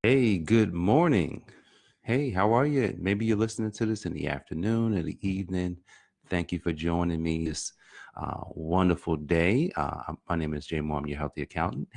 Hey, good morning. Hey, how are you? Maybe you're listening to this in the afternoon or the evening. Thank you for joining me this wonderful day. My name is Jay Moore. I'm your healthy accountant.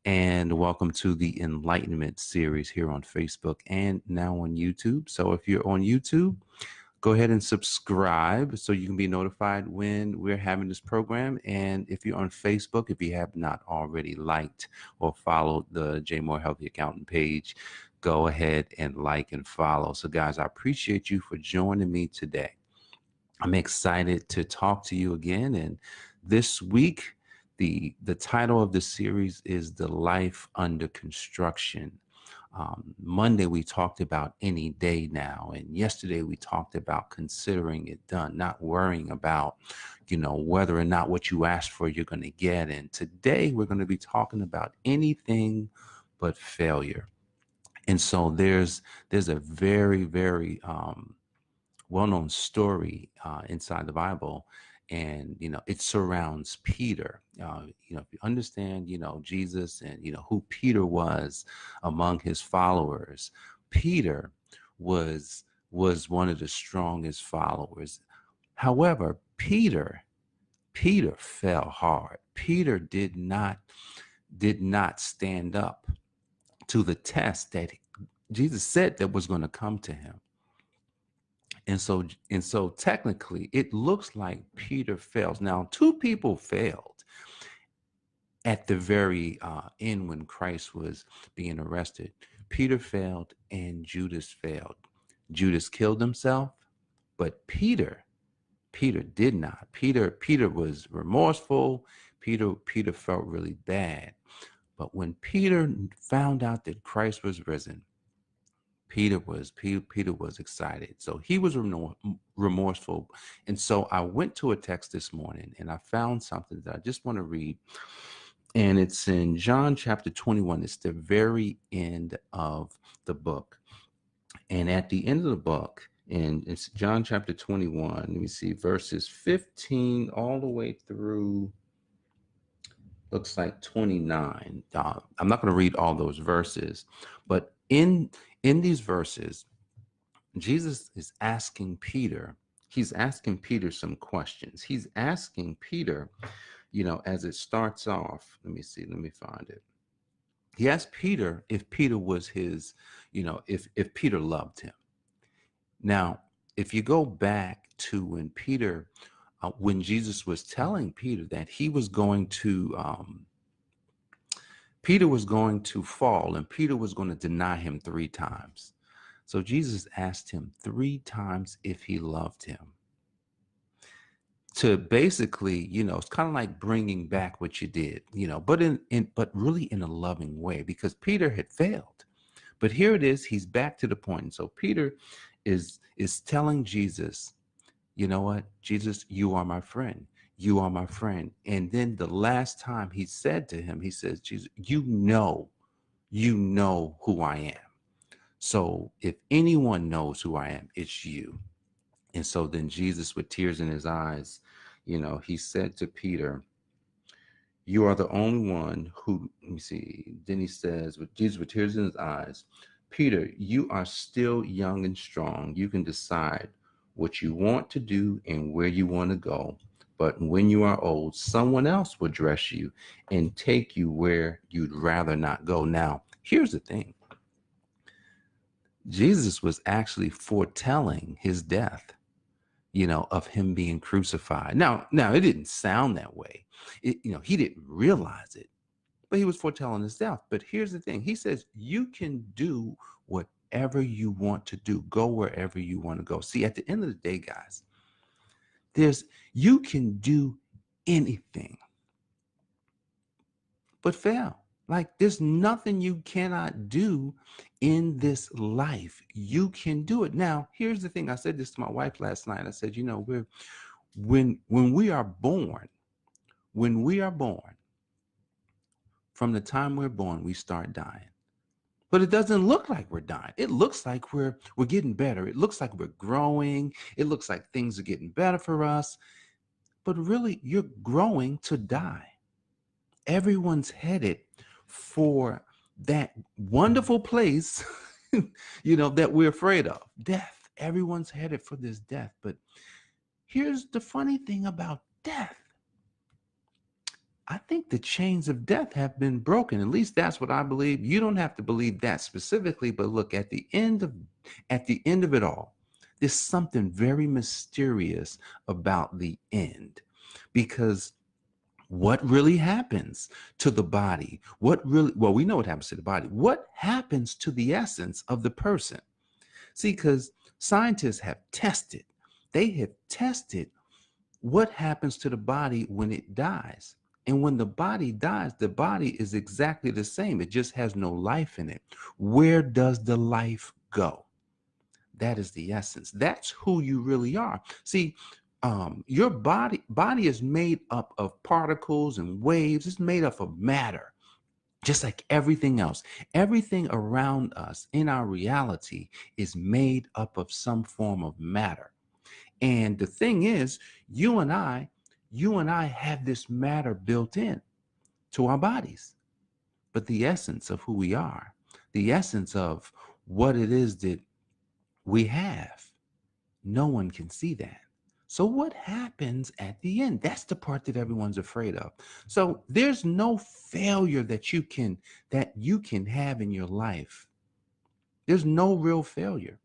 And welcome to the Enlightenment series here on Facebook and now on YouTube. So if you're on YouTube, go ahead and subscribe so you can be notified when we're having this program. And if you're on Facebook, if you have not already liked or followed the J Moore Healthy Accountant page, go ahead and like and follow. So guys, I appreciate you for joining me today. I'm excited to talk to you again. And this week, the title of the series is The Life Under Construction. Monday, we talked about any day now. And yesterday, we talked about considering it done, not worrying about, whether or not what you asked for, you're going to get. And today, we're going to be talking about anything but failure. And so there's a very, very well-known story inside the Bible, and it surrounds Peter. If you understand, Jesus and who Peter was among his followers, Peter was one of the strongest followers. However, Peter fell hard. Peter did not stand up to the test that Jesus said that was going to come to him. And so technically it looks like Peter fails. Now, two people failed at the very end when Christ was being arrested. Peter failed and Judas failed. Judas killed himself, but Peter did not. Peter was remorseful. Peter felt really bad. But when Peter found out that Christ was risen, Peter was excited. So he was remorseful. And so I went to a text this morning and I found something that I just want to read. And it's in John chapter 21. It's the very end of the book. And at the end of the book, and it's John chapter 21, let me see, verses 15 all the way through, looks like 29. I'm not going to read all those verses, but in these verses, Jesus is asking Peter, he's asking Peter some questions. He's asking Peter, as it starts off, let me find it. He asked Peter if Peter was his, if Peter loved him. Now, if you go back to when Jesus was telling Peter that Peter was going to fall and Peter was going to deny him 3 times. So Jesus asked him 3 times if he loved him. To basically, it's kind of like bringing back what you did, but really in a loving way, because Peter had failed. But here it is, he's back to the point. And so Peter is telling Jesus, you know what, Jesus, you are my friend. You are my friend. And then the last time he said to him, he says, Jesus, you know who I am. So if anyone knows who I am, it's you. And so then Jesus, with tears in his eyes, he said to Peter, you are the only one who, let me see. Then he says, with Jesus with tears in his eyes, Peter, you are still young and strong. You can decide what you want to do and where you want to go. But when you are old, someone else will dress you and take you where you'd rather not go. Now, here's the thing. Jesus was actually foretelling his death, of him being crucified. Now it didn't sound that way. He didn't realize it, but he was foretelling his death. But here's the thing. He says, you can do whatever you want to do. Go wherever you want to go. See, at the end of the day, guys, you can do anything but fail. Like, there's nothing you cannot do in this life. You can do it. Now, here's the thing. I said this to my wife last night. I said, when we are born, from the time we're born, we start dying. But it doesn't look like we're dying. It looks like we're getting better. It looks like we're growing. It looks like things are getting better for us. But really, you're growing to die. Everyone's headed for that wonderful place, that we're afraid of, death. Everyone's headed for this death. But here's the funny thing about death. I think the chains of death have been broken. At least that's what I believe. You don't have to believe that specifically, but look, at the end of it all, there's something very mysterious about the end. Because what really happens to the body? Well, we know what happens to the body. What happens to the essence of the person? See, because scientists they have tested what happens to the body when it dies. And when the body dies, the body is exactly the same. It just has no life in it. Where does the life go? That is the essence. That's who you really are. See, your body is made up of particles and waves. It's made up of matter, just like everything else. Everything around us in our reality is made up of some form of matter. And the thing is, you and I, have this matter built in to our bodies. But the essence of who we are, the essence of what it is that we have, no one can see that. So what happens at the end? That's the part that everyone's afraid of. So there's no failure that you can have in your life. There's no real failure.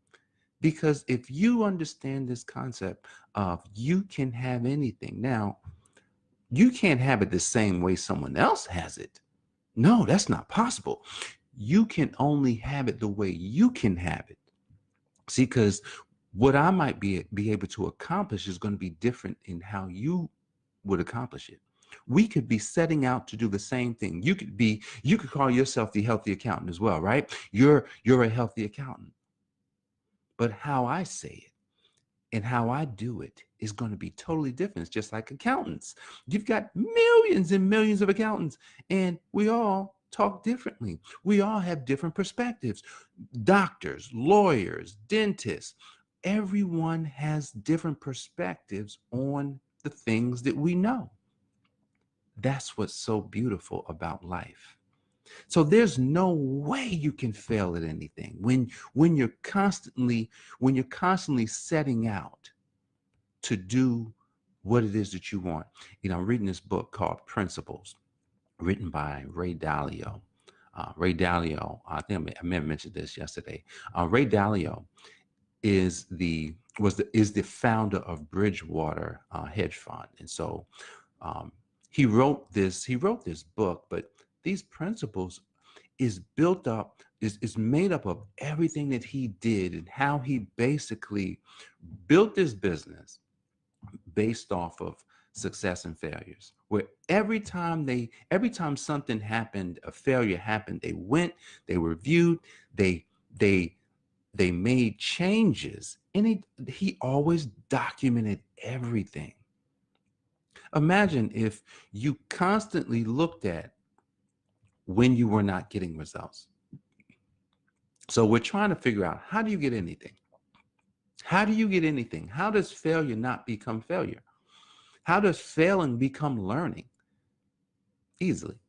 Because if you understand this concept of you can have anything, now you can't have it the same way someone else has it. No, that's not possible. You can only have it the way you can have it. See, because what I might be able to accomplish is going to be different in how you would accomplish it. We could be setting out to do the same thing. You could call yourself the healthy accountant as well, right? You're a healthy accountant. But how I say it and how I do it is going to be totally different. It's just like accountants. You've got millions and millions of accountants, and we all talk differently. We all have different perspectives. Doctors, lawyers, dentists, everyone has different perspectives on the things that we know. That's what's so beautiful about life. So there's no way you can fail at anything when you're constantly setting out to do what it is that you want. I'm reading this book called Principles, written by Ray Dalio. Ray Dalio, I think I may have mentioned this yesterday. Ray Dalio is the founder of Bridgewater hedge fund, and so um, he wrote this book. But these principles is made up of everything that he did and how he basically built this business based off of success and failures, where every time something happened, a failure happened, they reviewed, they they they made changes, and he always documented everything. Imagine if you constantly looked at when you were not getting results. So we're trying to figure out, how do you get anything? How do you get anything? How does failure not become failure? How does failing become learning? Easily.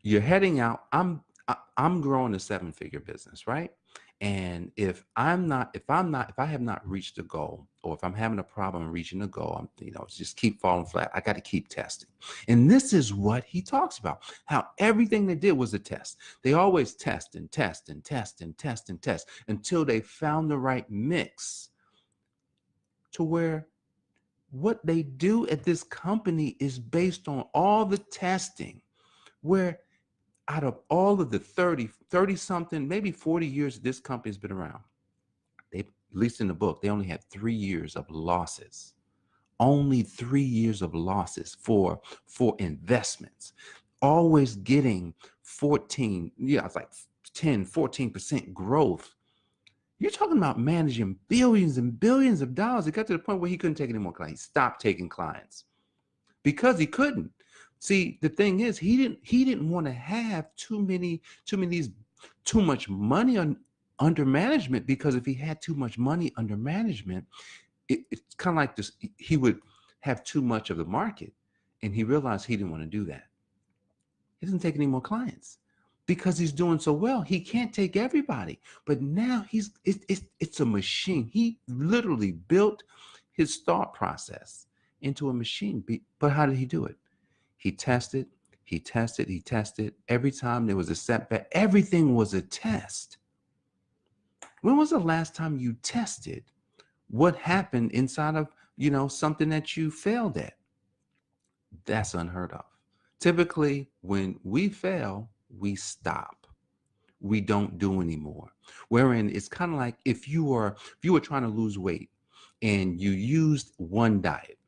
You're heading out. I'm growing a seven-figure business, right? And if I have not reached a goal, or if I'm having a problem reaching a goal, it's just keep falling flat. I got to keep testing. And this is what he talks about, how everything they did was a test. They always test and test and test and test and test until they found the right mix, to where what they do at this company is based on all the testing, where out of all of the 30 something, maybe 40 years this company's been around, at least in the book, they only had 3 years of losses. Only 3 years of losses for investments. Always getting 14, it's like 10, 14% growth. You're talking about managing billions and billions of dollars. It got to the point where he couldn't take any more clients. He stopped taking clients because he couldn't. See, the thing is, he didn't want to have too much money under management, because if he had too much money under management, it's kind of like this. He would have too much of the market, and he realized he didn't want to do that. He doesn't take any more clients. because he's doing so well. He can't take everybody, but now it's a machine. He literally built his thought process into a machine. But how did he do it? He tested, he tested, he tested. Every time there was a setback, everything was a test. When was the last time you tested what happened inside of, something that you failed at? That's unheard of. Typically, when we fail, we stop. We don't do anymore. Wherein it's kind of like if you were trying to lose weight and you used one diet,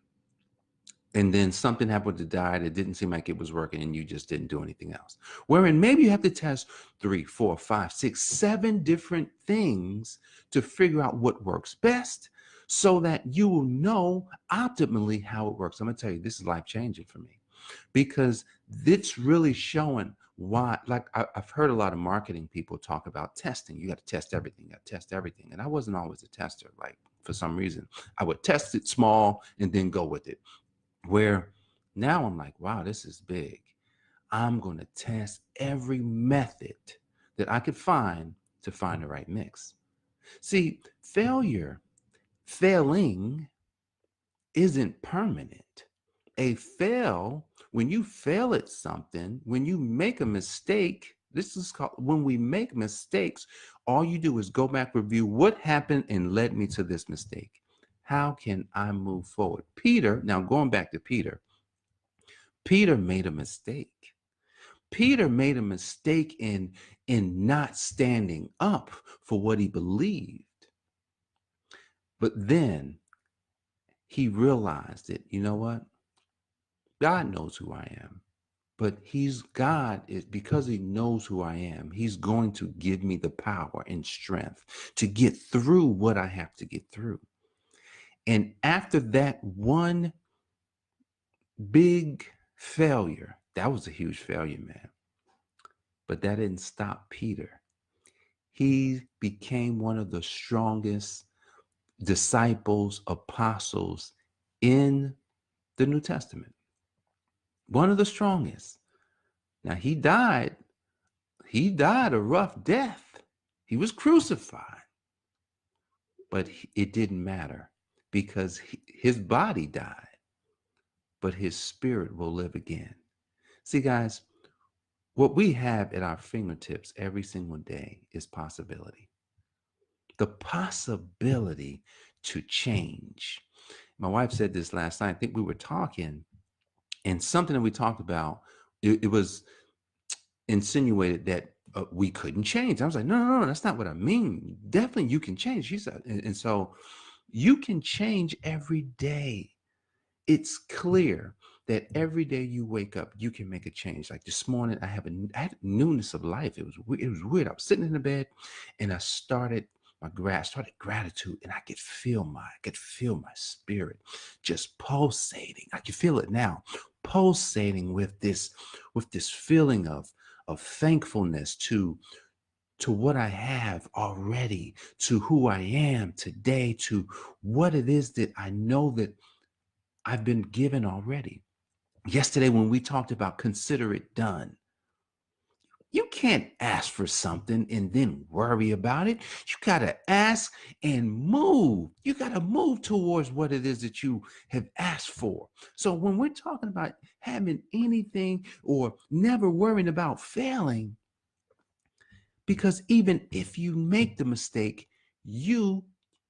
and then something happened with the diet, it didn't seem like it was working, and you just didn't do anything else. Wherein maybe you have to test 3, 4, 5, 6, 7 different things to figure out what works best, so that you will know optimally how it works. I'm gonna tell you, this is life changing for me, because it's really showing why. Like, I've heard a lot of marketing people talk about testing. You got to test everything. You got to test everything. And I wasn't always a tester. Like, for some reason, I would test it small and then go with it. Where now I'm like, wow, this is big. I'm going to test every method that I could find to find the right mix. See, failing isn't permanent. When you fail at something, when you make a mistake, this is called, when we make mistakes, all you do is go back, review what happened and led me to this mistake. How can I move forward? Now going back to Peter made a mistake. Peter made a mistake in not standing up for what he believed. But then he realized that, you know what? God knows who I am. But God is, because he knows who I am, he's going to give me the power and strength to get through what I have to get through. And after that one big failure, that was a huge failure, man. But that didn't stop Peter. He became one of the strongest disciples, apostles in the New Testament. One of the strongest. Now, he died a rough death. He was crucified, but it didn't matter, because his body died, but his spirit will live again. See, guys, what we have at our fingertips every single day is possibility. The possibility to change. My wife said this last night. I think we were talking, and something that we talked about, it was insinuated that we couldn't change. I was like, no, no, no, that's not what I mean. Definitely you can change. She said, and so you can change every day. It's clear that every day you wake up, you can make a change. Like this morning, I had newness of life. It was weird. I was sitting in the bed, and I started gratitude, and I could feel my spirit just pulsating. I can feel it now, pulsating with this feeling of thankfulness to what I have already, to who I am today, to what it is that I know that I've been given already. Yesterday, when we talked about consider it done, you can't ask for something and then worry about it. You got to ask and move. You got to move towards what it is that you have asked for. So when we're talking about having anything or never worrying about failing, because even if you make the mistake, you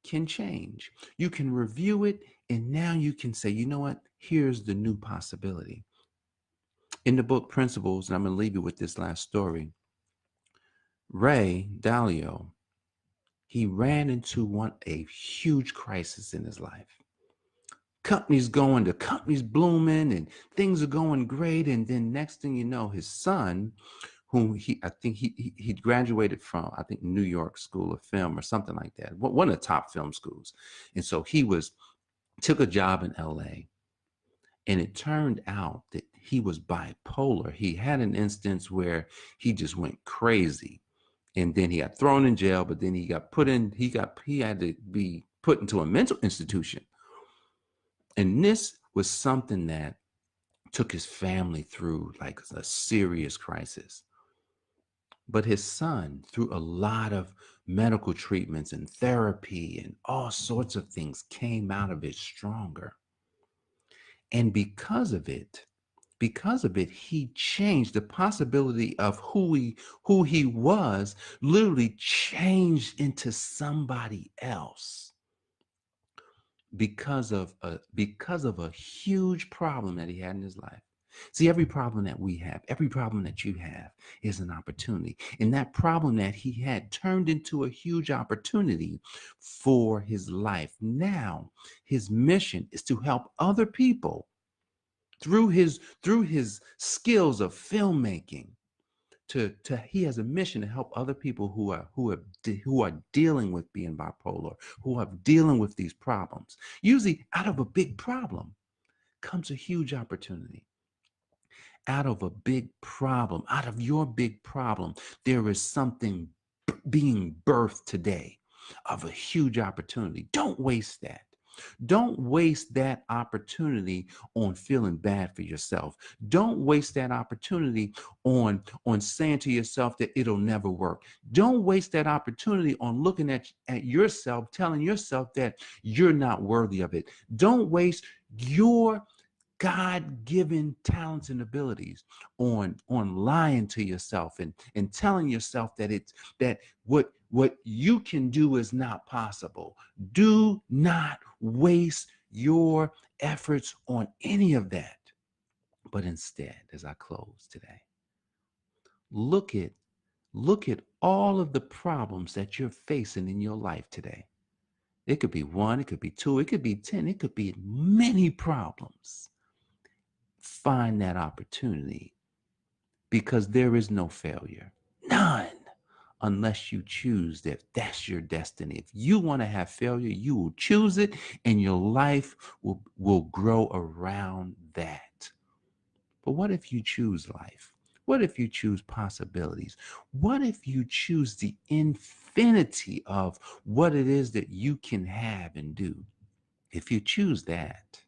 can change. You can review it, and now you can say, you know what? Here's the new possibility. In the book Principles, and I'm going to leave you with this last story, Ray Dalio, he ran into a huge crisis in his life. The company's blooming and things are going great. And then next thing you know, his son, whom I think he graduated from, I think, New York School of Film or something like that, one of the top film schools. And so took a job in LA. And it turned out that he was bipolar. He had an instance where he just went crazy. And then he got thrown in jail, but then he had to be put into a mental institution. And this was something that took his family through like a serious crisis. But his son, through a lot of medical treatments and therapy and all sorts of things, came out of it stronger. And because of it, he changed the possibility of who he was, literally changed into somebody else because of a huge problem that he had in his life. See, every problem that we have, every problem that you have is an opportunity. And that problem that he had turned into a huge opportunity for his life. Now, his mission is to help other people through his skills of filmmaking. To he has a mission to help other people who are dealing with being bipolar, who are dealing with these problems. Usually, out of a big problem comes a huge opportunity. Out of a big problem, out of your big problem, there is something being birthed today of a huge opportunity. Don't waste that. Don't waste that opportunity on feeling bad for yourself. Don't waste that opportunity on saying to yourself that it'll never work. Don't waste that opportunity on looking at yourself, telling yourself that you're not worthy of it. Don't waste your God-given talents and abilities on lying to yourself and telling yourself that it's that what you can do is not possible. Do not waste your efforts on any of that. But instead, as I close today, look at look at all of the problems that you're facing in your life today. It could be one, it could be two, it could be 10, it could be many problems. Find that opportunity because there is no failure. None. Unless you choose that that's your destiny. If you want to have failure, you will choose it and your life will grow around that. But what if you choose life? What if you choose possibilities? What if you choose the infinity of what it is that you can have and do? If you choose that,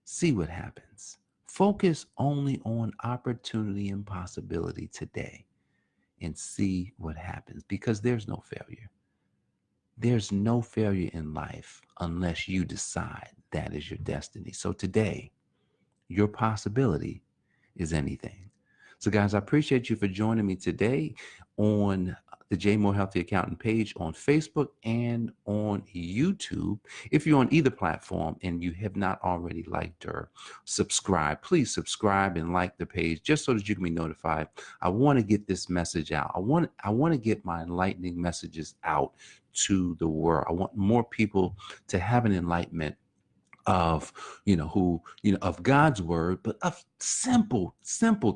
see what happens. Focus only on opportunity and possibility today and see what happens because there's no failure. There's no failure in life unless you decide that is your destiny. So today, your possibility is anything. So, guys, I appreciate you for joining me today on the J Moore Healthy Accountant page on Facebook and on YouTube. If you're on either platform and you have not already liked or subscribed, please subscribe and like the page just so that you can be notified. I want to get this message out. I want to get my enlightening messages out to the world. I want more people to have an enlightenment of of God's word, but of simple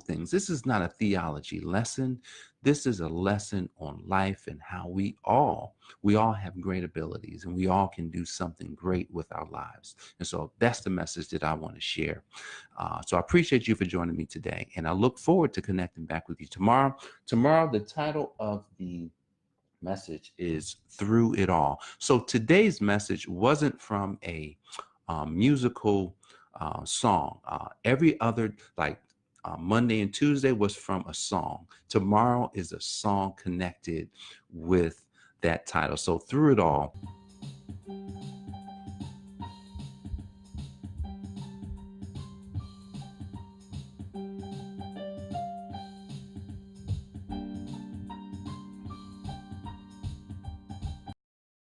things. This is not a theology lesson. This is a lesson on life and how we all have great abilities and we all can do something great with our lives. And so that's the message that I want to share. So I appreciate you for joining me today, and I look forward to connecting back with you tomorrow. The title of the message is Through It All. So today's message wasn't from a musical song. Every other, like Monday and Tuesday, was from a song. Tomorrow is a song connected with that title. So Through It All